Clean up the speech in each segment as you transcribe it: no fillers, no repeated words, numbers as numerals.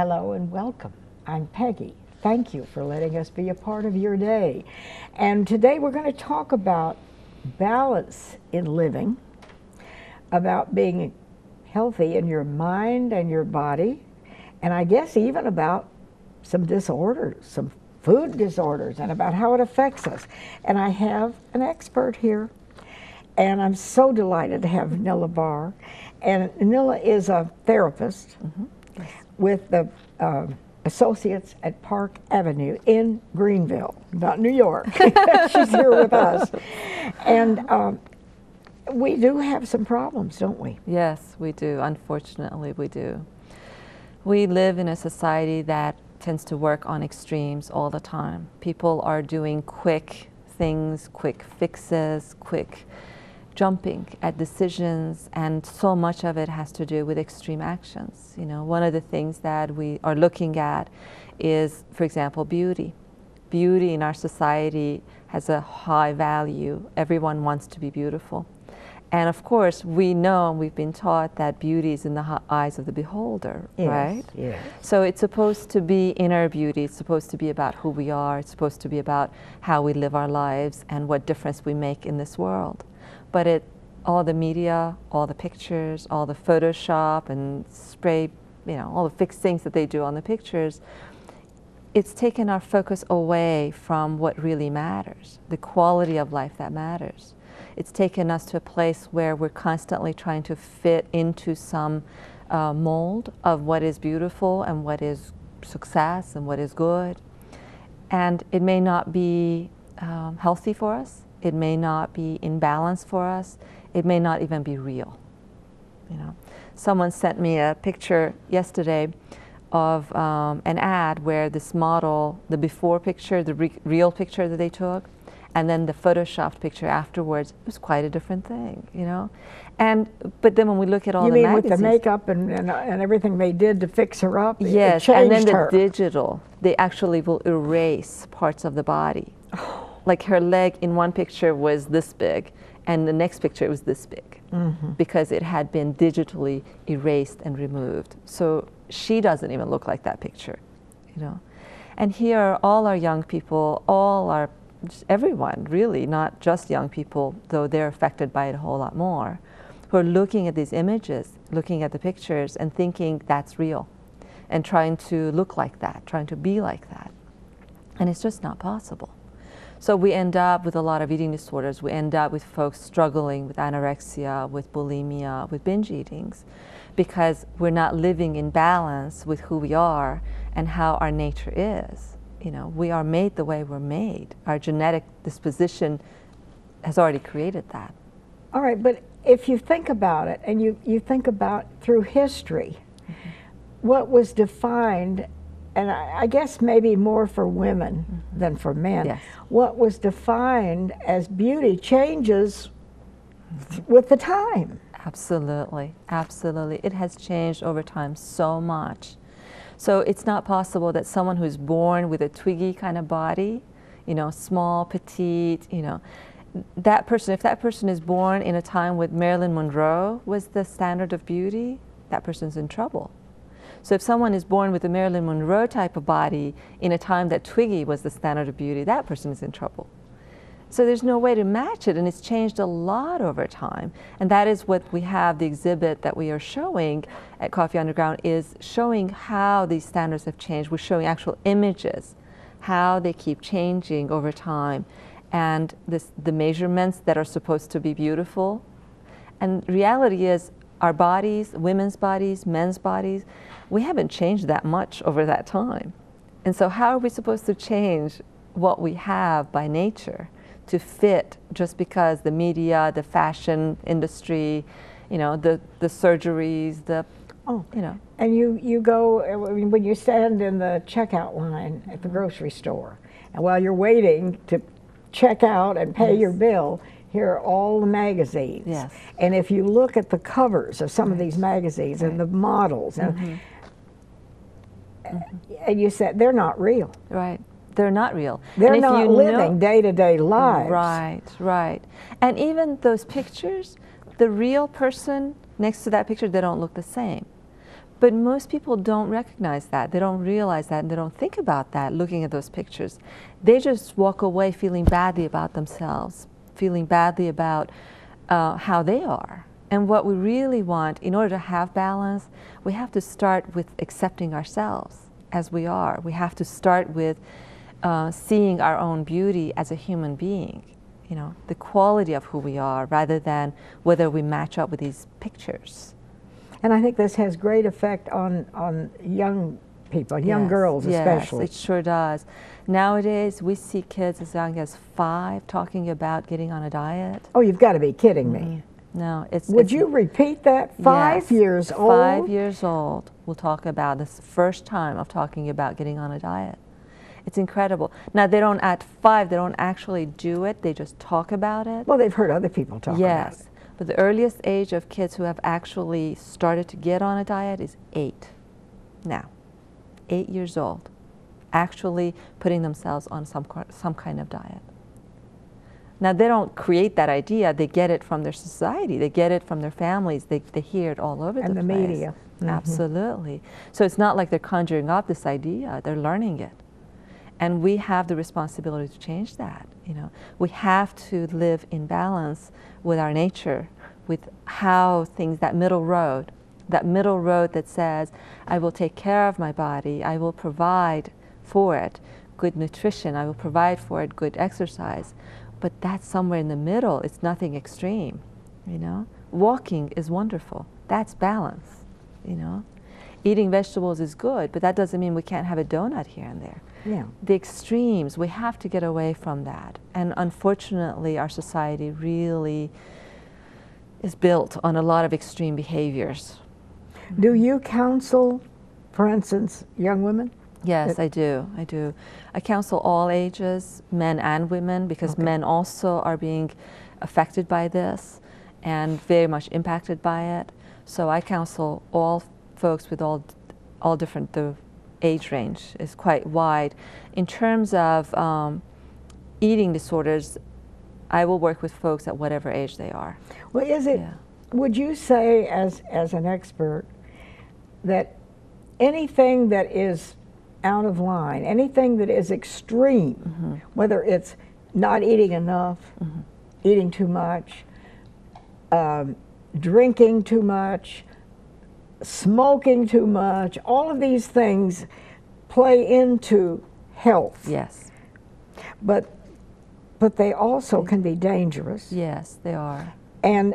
Hello and welcome. I'm Peggy. Thank you for letting us be a part of your day. And today we're going to talk about balance in living, about being healthy in your mind and your body, and I guess even about some disorders, some food disorders, and about how it affects us. And I have an expert here, and I'm so delighted to have Nilly Barr. And Nilly is a therapist with the associates at Park Avenue in Greenville, not New York. She's here with us. And we do have some problems, don't we? Yes, we do. Unfortunately, we do. We live in a society that tends to work on extremes all the time. People are doing quick things, quick fixes, quick jumping at decisions, and so much of it has to do with extreme actions. You know, one of the things that we are looking at is, for example, beauty. Beauty in our society has a high value. Everyone wants to be beautiful. And of course, we know, and we've been taught that beauty is in the eyes of the beholder, right? Yes. So it's supposed to be inner beauty. It's supposed to be about who we are. It's supposed to be about how we live our lives and what difference we make in this world. But all the media, all the pictures, all the Photoshop and spray, you know, all the fixed things that they do on the pictures, it's taken our focus away from what really matters, the quality of life that matters. It's taken us to a place where we're constantly trying to fit into some mold of what is beautiful and what is success and what is good. And it may not be healthy for us. It may not be in balance for us. It may not even be real. You know, someone sent me a picture yesterday of an ad where this model, the before picture, the real picture that they took, and then the photoshopped picture afterwards, it was quite a different thing, you know. But then when we look at all the magazines, with the makeup and everything they did to fix her up, yes, it and then changed her. The digital, they actually will erase parts of the body. Like her leg in one picture was this big, and the next picture it was this big, because it had been digitally erased and removed. So she doesn't even look like that picture, you know. And here are all our young people, everyone really, not just young people, though they're affected by it a whole lot more, who are looking at these images, looking at the pictures and thinking that's real, and trying to look like that, trying to be like that. And it's just not possible. So we end up with a lot of eating disorders. We end up with folks struggling with anorexia, with bulimia, with binge eatings, because we're not living in balance with who we are and how our nature is. You know, we are made the way we're made. Our genetic disposition has already created that. All right, but if you think about it, and you think about through history, what was defined, and I guess maybe more for women than for men, yes. What was defined as beauty changes with the time. Absolutely, absolutely. It has changed over time so much. So it's not possible that someone who's born with a twiggy kind of body, you know, small, petite, you know, that person, if that person is born in a time when Marilyn Monroe was the standard of beauty, that person's in trouble. So if someone is born with a Marilyn Monroe type of body in a time that Twiggy was the standard of beauty, that person is in trouble. So there's no way to match it, and it's changed a lot over time. And that is what we have, the exhibit that we are showing at Coffee Underground is showing how these standards have changed. We're showing actual images, how they keep changing over time, and the measurements that are supposed to be beautiful. And reality is our bodies, women's bodies, men's bodies, we haven't changed that much over that time. And so how are we supposed to change what we have by nature to fit just because the media, the fashion industry, you know, the surgeries, you know. And you go, when you stand in the checkout line at the grocery store, and while you're waiting to check out and pay your bill, here are all the magazines. Yes. And if you look at the covers of some of these magazines and the models, and you said they're not real. Right. They're not real. They're not living day-to-day lives. Right, right. And even those pictures, the real person next to that picture, they don't look the same. But most people don't recognize that. They don't realize that, and they don't think about that looking at those pictures. They just walk away feeling badly about themselves, feeling badly about how they are. And what we really want, in order to have balance, we have to start with accepting ourselves as we are. We have to start with seeing our own beauty as a human being, you know, the quality of who we are, rather than whether we match up with these pictures. And I think this has great effect on young people, young Yes, girls especially. Yes, it sure does. Nowadays, we see kids as young as 5 talking about getting on a diet. Oh, you've got to be kidding me. No, Would you repeat that? 5 yes, years old? 5 years old will talk about this first time of talking about getting on a diet. It's incredible. Now, they don't, at 5, they don't actually do it. They just talk about it. Well, they've heard other people talk about it. Yes. But the earliest age of kids who have actually started to get on a diet is 8 now. 8 years old, actually putting themselves on some kind of diet. Now, they don't create that idea. They get it from their society. They get it from their families. They hear it all over the place. And the media. Absolutely. So it's not like they're conjuring up this idea. They're learning it. And we have the responsibility to change that. You know, we have to live in balance with our nature, with how things, that middle road that says, I will take care of my body, I will provide for it good nutrition, I will provide for it good exercise. But that's somewhere in the middle. It's nothing extreme, you know. Walking is wonderful. That's balance, you know. Eating vegetables is good, but that doesn't mean we can't have a donut here and there. Yeah. The extremes, we have to get away from that. And unfortunately, our society really is built on a lot of extreme behaviors. Do you counsel, for instance, young women? Yes, I do. I counsel all ages, men and women, because men also are being affected by this and very much impacted by it. So I counsel all folks with all different, the age range is quite wide. In terms of eating disorders, I will work with folks at whatever age they are. Well, is it, would you say as an expert that anything that is out of line, anything that is extreme, whether it's not eating enough, eating too much, drinking too much, smoking too much, all of these things play into health. Yes. But they also can be dangerous. Yes, they are. And,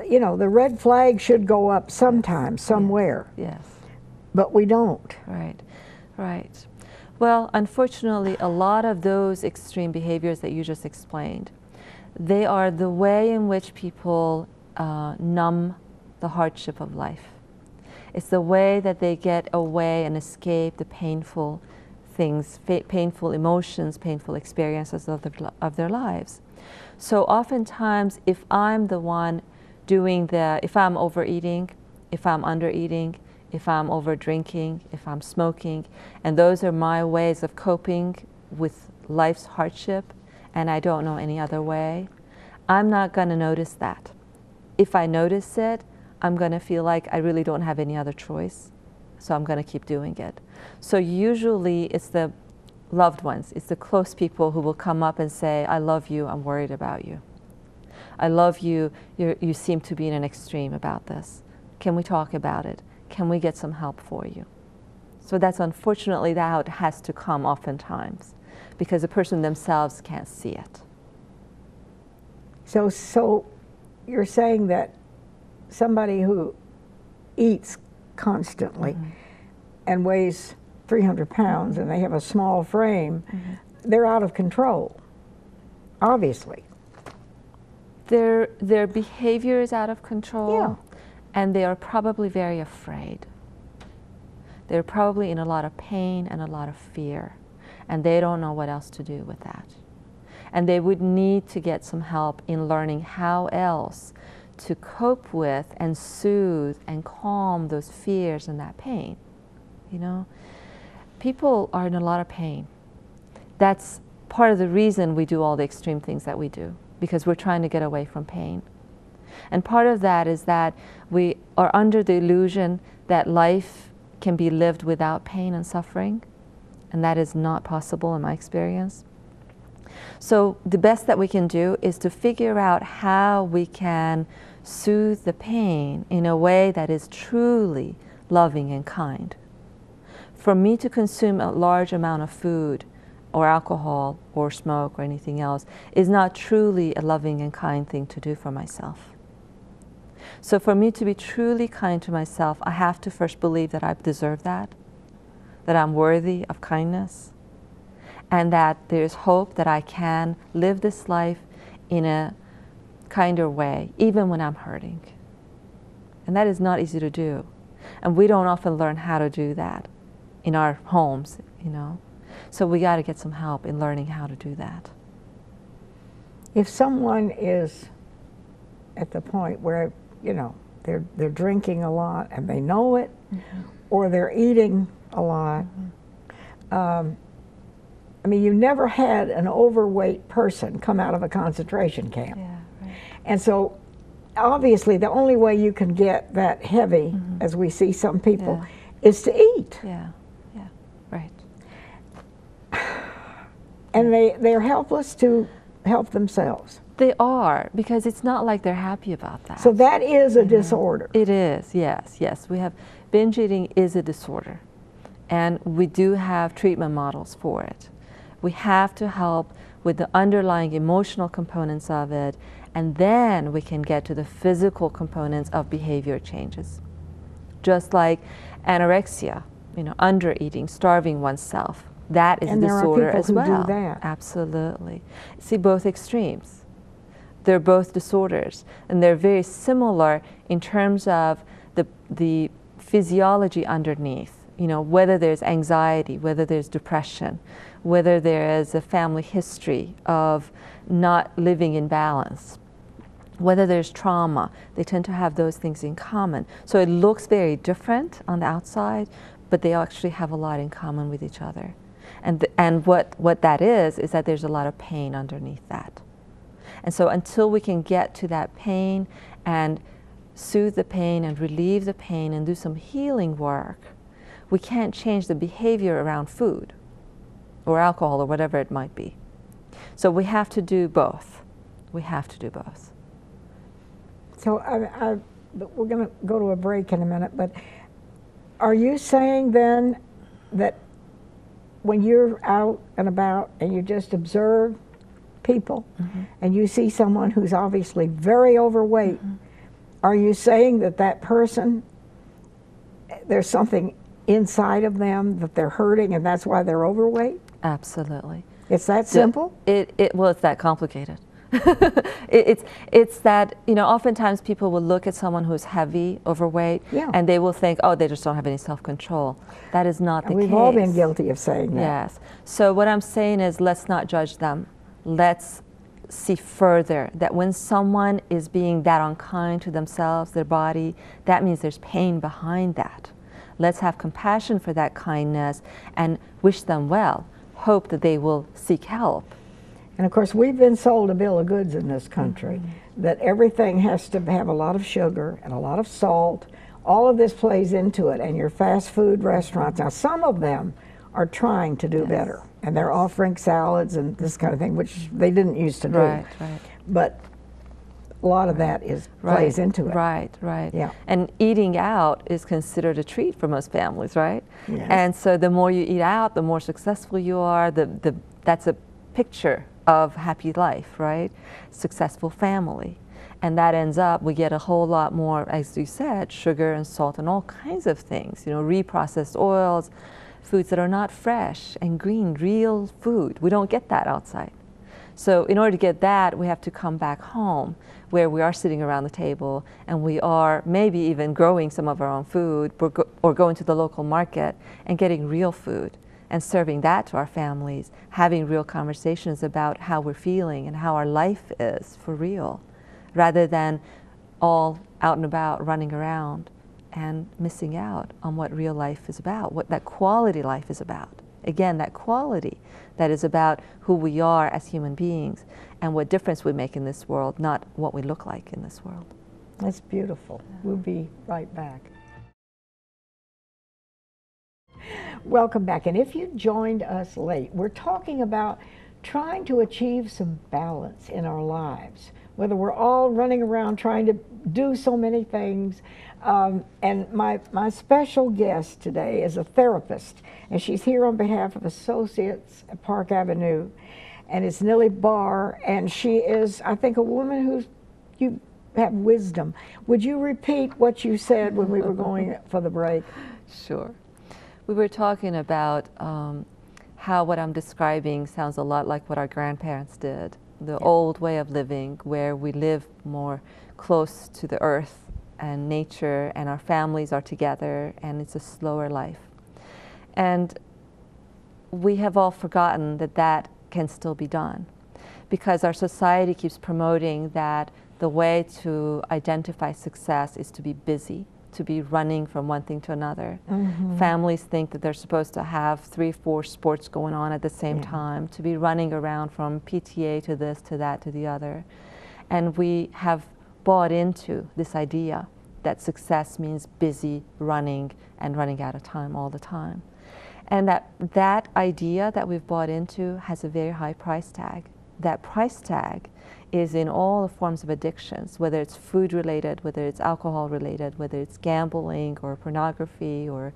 you know, the red flag should go up sometime, somewhere. Yes. But we don't. Right, right. Well, unfortunately, a lot of those extreme behaviors that you just explained, they are the way in which people numb the hardship of life. It's the way that they get away and escape the painful things, painful emotions, painful experiences of their lives. So oftentimes, if I'm the one doing if I'm overeating, if I'm undereating, if I'm over drinking, if I'm smoking, and those are my ways of coping with life's hardship, and I don't know any other way, I'm not going to notice that. If I notice it, I'm going to feel like I really don't have any other choice, so I'm going to keep doing it. So usually it's the loved ones, it's the close people who will come up and say, I love you, I'm worried about you. I love you, you seem to be in an extreme about this. Can we talk about it? Can we get some help for you? So that's unfortunately how it has to come oftentimes, because the person themselves can't see it. So you're saying that somebody who eats constantly and weighs 300 pounds and they have a small frame, they're out of control, obviously. Their behavior is out of control. Yeah. And they are probably very afraid. They're probably in a lot of pain and a lot of fear, and they don't know what else to do with that. And they would need to get some help in learning how else to cope with and soothe and calm those fears and that pain. You know, people are in a lot of pain. That's part of the reason we do all the extreme things that we do, because we're trying to get away from pain. And part of that is that we are under the illusion that life can be lived without pain and suffering, and that is not possible in my experience. So the best that we can do is to figure out how we can soothe the pain in a way that is truly loving and kind. For me to consume a large amount of food or alcohol or smoke or anything else is not truly a loving and kind thing to do for myself. So for me to be truly kind to myself, I have to first believe that I deserve that I'm worthy of kindness, and that there's hope that I can live this life in a kinder way, even when I'm hurting. And that is not easy to do. And we don't often learn how to do that in our homes, you know. So we got to get some help in learning how to do that. If someone is at the point where, you know, they're drinking a lot and they know it, or they're eating a lot, I mean, you never had an overweight person come out of a concentration camp. Yeah, right. And so obviously the only way you can get that heavy, as we see some people, is to eat. Yeah, yeah, right. And they're helpless to help themselves. They are, because it's not like they're happy about that. So that is a disorder. It is, yes, yes. We have, binge eating is a disorder, and we do have treatment models for it. We have to help with the underlying emotional components of it, and then we can get to the physical components of behavior changes. Just like anorexia, you know, undereating, starving oneself. That is a disorder as well. And there are people who do that. Absolutely. See, both extremes. They're both disorders, and they're very similar in terms of the physiology underneath. You know, whether there's anxiety, whether there's depression, whether there is a family history of not living in balance, whether there's trauma, they tend to have those things in common. So it looks very different on the outside, but they actually have a lot in common with each other. And what that is that there's a lot of pain underneath that. And so until we can get to that pain and soothe the pain and relieve the pain and do some healing work, we can't change the behavior around food or alcohol or whatever it might be. So we have to do both. We have to do both. So we're going to go to a break in a minute, but are you saying then that when you're out and about and you just observe people and you see someone who's obviously very overweight, are you saying that that person, there's something inside of them that they're hurting and that's why they're overweight? Absolutely. It's that simple? Well, it's that complicated. It's that, you know, oftentimes people will look at someone who's heavy, overweight, and they will think, oh, they just don't have any self-control. That is not the case. We've all been guilty of saying that. Yes. So what I'm saying is, let's not judge them. Let's see further that when someone is being that unkind to themselves, their body, that means there's pain behind that. Let's have compassion for that kindness and wish them well. Hope that they will seek help. And of course, we've been sold a bill of goods in this country that everything has to have a lot of sugar and a lot of salt. All of this plays into it. And your fast food restaurants, now some of them are trying to do better. And they're offering salads and this kind of thing, which they didn't used to do. Right, right. But a lot of that plays into it. Right, right. Yeah. And eating out is considered a treat for most families, right? Yes. And so the more you eat out, the more successful you are. That's a picture of happy life, right? Successful family. And that ends up, we get a whole lot more, as you said, sugar and salt and all kinds of things, you know, reprocessed oils, foods that are not fresh and green, real food. We don't get that outside. So in order to get that, we have to come back home where we are sitting around the table and we are maybe even growing some of our own food or going to the local market and getting real food and serving that to our families, having real conversations about how we're feeling and how our life is for real, rather than all out and about running around and missing out on what real life is about, what that quality life is about. Again, that quality that is about who we are as human beings and what difference we make in this world, not what we look like in this world. That's beautiful. We'll be right back. Welcome back. And if you joined us late, we're talking about trying to achieve some balance in our lives, whether we're all running around trying to do so many things. And my special guest today is a therapist, and she's here on behalf of Associates at Park Avenue, and it's Nilly Barr, and she is, I think, a woman who's, you have wisdom. Would you repeat what you said when we were going for the break? Sure. We were talking about how what I'm describing sounds a lot like what our grandparents did, the old way of living where we live more close to the earth and nature and our families are together and it's a slower life. And we have all forgotten that that can still be done because our society keeps promoting that the way to identify success is to be busy, to be running from one thing to another. Mm-hmm. Families think that they're supposed to have 3, 4 sports going on at the same time, to be running around from PTA to this, to that, to the other. And we have bought into this idea that success means busy running and running out of time all the time. And that idea that we've bought into has a very high price tag. That price tag is in all the forms of addictions, whether it's food related, whether it's alcohol related, whether it's gambling or pornography or,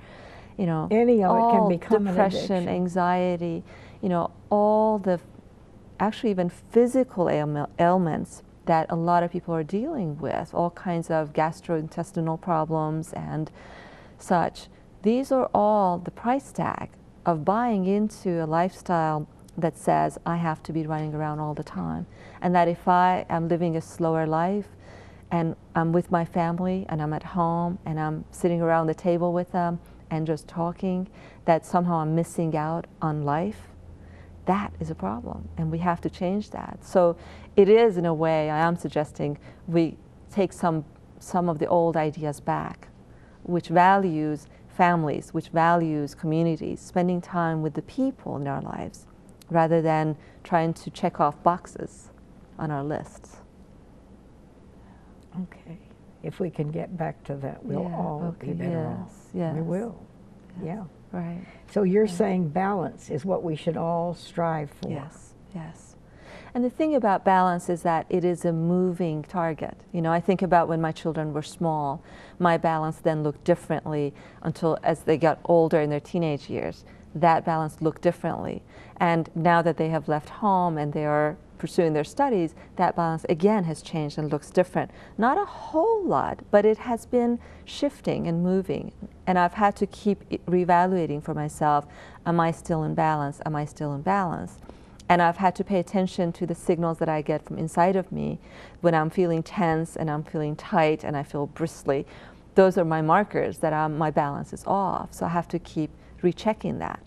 you know, any of it can become depression, an addiction. Anxiety, you know, all the, actually even physical ailments that a lot of people are dealing with, all kinds of gastrointestinal problems and such. These are all the price tag of buying into a lifestyle that says I have to be running around all the time, and that if I am living a slower life and I'm with my family and I'm at home and I'm sitting around the table with them and just talking, that somehow I'm missing out on life. That is a problem, and we have to change that. So it is, in a way, I am suggesting we take some of the old ideas back, which values families, which values communities, spending time with the people in our lives, rather than trying to check off boxes on our lists. Okay. If we can get back to that, we'll all be better off. Yes. We will. Yes. Yeah. Right. So you're saying balance is what we should all strive for. Yes. Yes. And the thing about balance is that it is a moving target. You know, I think about when my children were small, my balance then looked differently until as they got older in their teenage years. That balance looked differently. And now that they have left home and they are pursuing their studies, that balance again has changed and looks different. Not a whole lot, but it has been shifting and moving. And I've had to keep reevaluating for myself, am I still in balance? Am I still in balance? And I've had to pay attention to the signals that I get from inside of me when I'm feeling tense and I'm feeling tight and I feel bristly. Those are my markers that my balance is off. So I have to keep rechecking that.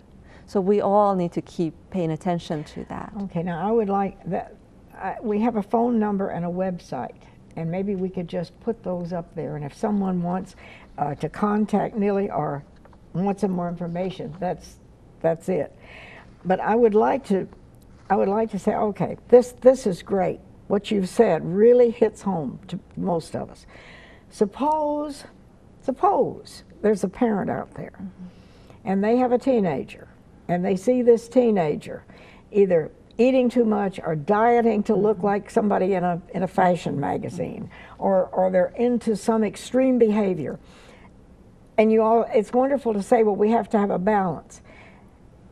So we all need to keep paying attention to that. Okay, now I would like that. We have a phone number and a website, and maybe we could just put those up there. And if someone wants to contact Nilly or wants some more information, that's it. But I would like to say, okay, this is great. What you've said really hits home to most of us. Suppose there's a parent out there, and they have a teenager, and they see this teenager either eating too much or dieting to look like somebody in a fashion magazine, or they're into some extreme behavior. And it's wonderful to say, well, we have to have a balance.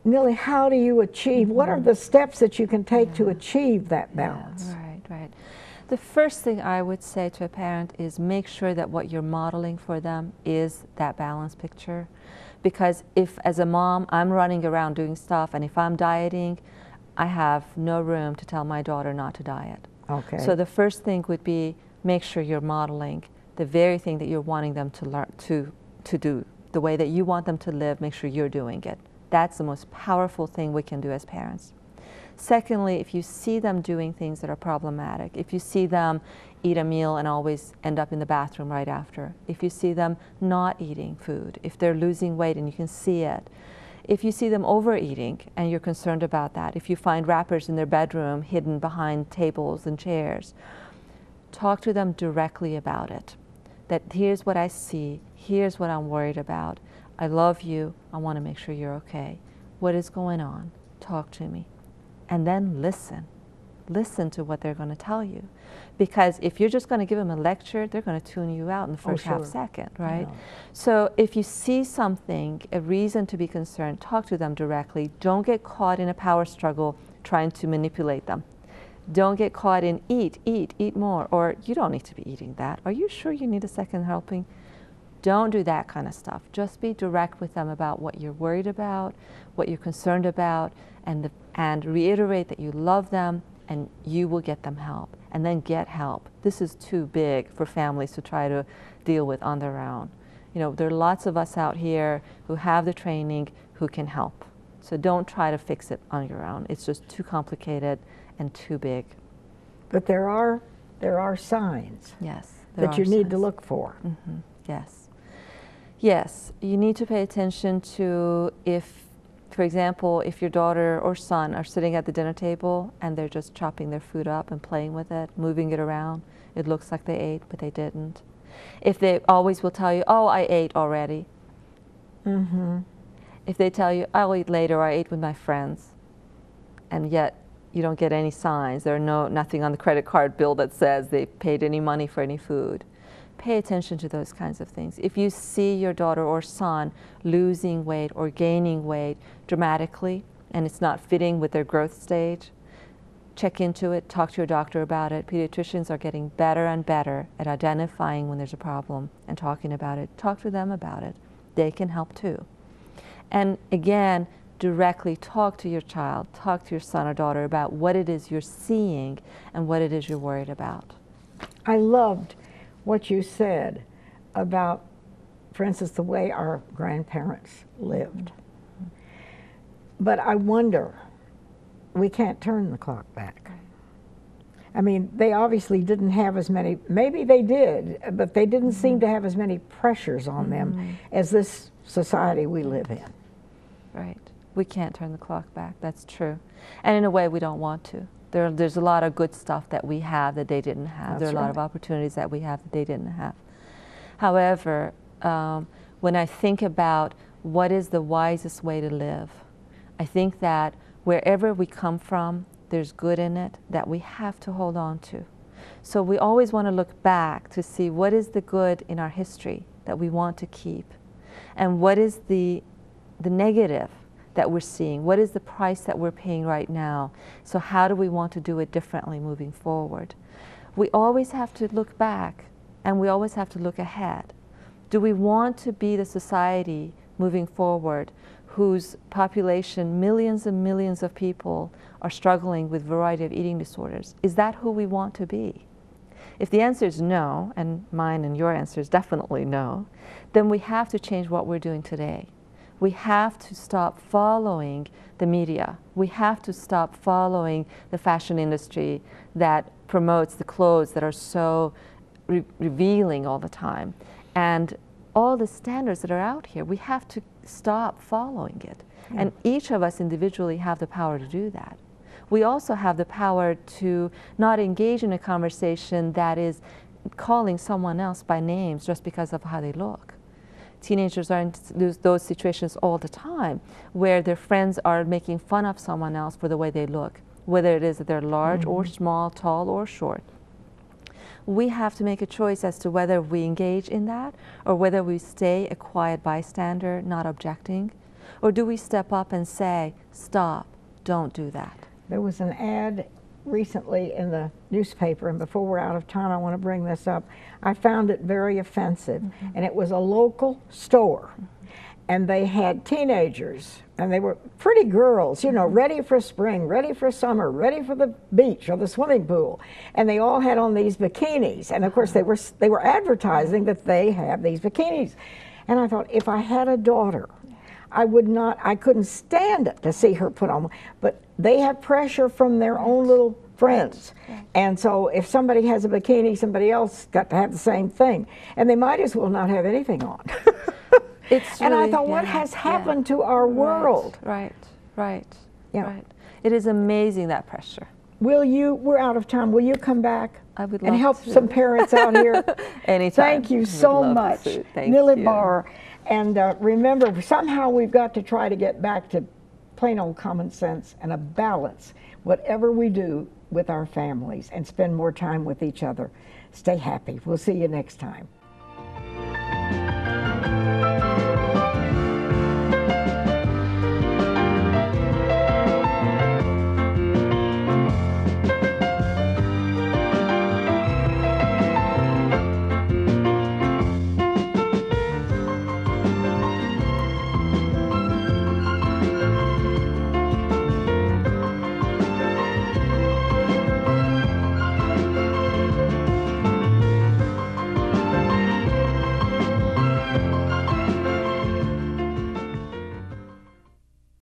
Nilly, how do you achieve, what are the steps that you can take to achieve that balance? Right. The first thing I would say to a parent is make sure that what you're modeling for them is that balance picture. Because if, as a mom, I'm running around doing stuff, and if I'm dieting, I have no room to tell my daughter not to diet. Okay. So the first thing would be make sure you're modeling the very thing that you're wanting them to learn to do, the way that you want them to live. Make sure you're doing it. That's the most powerful thing we can do as parents. Secondly, if you see them doing things that are problematic, if you see them eat a meal and always end up in the bathroom right after, if you see them not eating food, if they're losing weight and you can see it, if you see them overeating and you're concerned about that, if you find wrappers in their bedroom hidden behind tables and chairs, talk to them directly about it. That here's what I see, here's what I'm worried about. I love you, I want to make sure you're okay. What is going on? Talk to me. And then listen. Listen to what they're going to tell you. Because if you're just going to give them a lecture, they're going to tune you out in the first half second, right? Yeah. So if you see something, a reason to be concerned, talk to them directly. Don't get caught in a power struggle trying to manipulate them. Don't get caught in eat more, or you don't need to be eating that. Are you sure you need a second helping? Don't do that kind of stuff. Just be direct with them about what you're worried about, what you're concerned about, and reiterate that you love them and you will get them help. And then get help. This is too big for families to try to deal with on their own. You know, there are lots of us out here who have the training who can help. So don't try to fix it on your own. It's just too complicated and too big. But there are signs. Yes, that you need to look for. Mm-hmm. Yes. Yes, you need to pay attention to if, for example, if your daughter or son are sitting at the dinner table and they're just chopping their food up and playing with it, moving it around, it looks like they ate, but they didn't. If they always will tell you, oh, I ate already. Mm-hmm. If they tell you, I'll eat later, or I ate with my friends, and yet you don't get any signs, there's nothing on the credit card bill that says they paid any money for any food. Pay attention to those kinds of things. If you see your daughter or son losing weight or gaining weight dramatically and it's not fitting with their growth stage, check into it, talk to your doctor about it. Pediatricians are getting better and better at identifying when there's a problem and talking about it. Talk to them about it. They can help too. And again, directly talk to your child, talk to your son or daughter about what it is you're seeing and what it is you're worried about. I loved what you said about, for instance, the way our grandparents lived. But I wonder, we can't turn the clock back. I mean, they obviously didn't have as many, maybe they did, but they didn't seem to have as many pressures on them as this society we live in. Right. We can't turn the clock back, that's true. And in a way, we don't want to. There's a lot of good stuff that we have that they didn't have. There are a lot of opportunities that we have that they didn't have. However, when I think about what is the wisest way to live, I think that wherever we come from, there's good in it that we have to hold on to. So we always want to look back to see what is the good in our history that we want to keep, and what is the negative that we're seeing? What is the price that we're paying right now? So how do we want to do it differently moving forward? We always have to look back and we always have to look ahead. Do we want to be the society moving forward whose population, millions and millions of people, are struggling with a variety of eating disorders? Is that who we want to be? If the answer is no, and mine and your answer is definitely no, then we have to change what we're doing today. We have to stop following the media. We have to stop following the fashion industry that promotes the clothes that are so revealing all the time. And all the standards that are out here, we have to stop following it. Yeah. And each of us individually have the power to do that. We also have the power to not engage in a conversation that is calling someone else by names just because of how they look. Teenagers are in those situations all the time where their friends are making fun of someone else for the way they look, whether it is that they're large or small, tall or short. We have to make a choice as to whether we engage in that or whether we stay a quiet bystander, not objecting, or do we step up and say, stop, don't do that. There was an ad recently in the newspaper, and before we're out of time, I want to bring this up. I found it very offensive, and it was a local store, and they had teenagers, and they were pretty girls, you know, ready for spring, ready for summer, ready for the beach or the swimming pool, and they all had on these bikinis, and of course they were advertising that they have these bikinis, and I thought, if I had a daughter, I couldn't stand it to see her put on, but they have pressure from their own little friends. And so if somebody has a bikini, somebody else got to have the same thing. And they might as well not have anything on. And I thought, what has happened to our world? Right. It is amazing, that pressure. We're out of time. Will you come back? I would love and help to. some parents out here. Anytime. Thank you Would so love much. to. Thank Nilly you. Barr. And remember, somehow we've got to try to get back to remember, somehow we've got to try to get back to plain old common sense and a balance, whatever we do with our families, and spend more time with each other. Stay happy. We'll see you next time.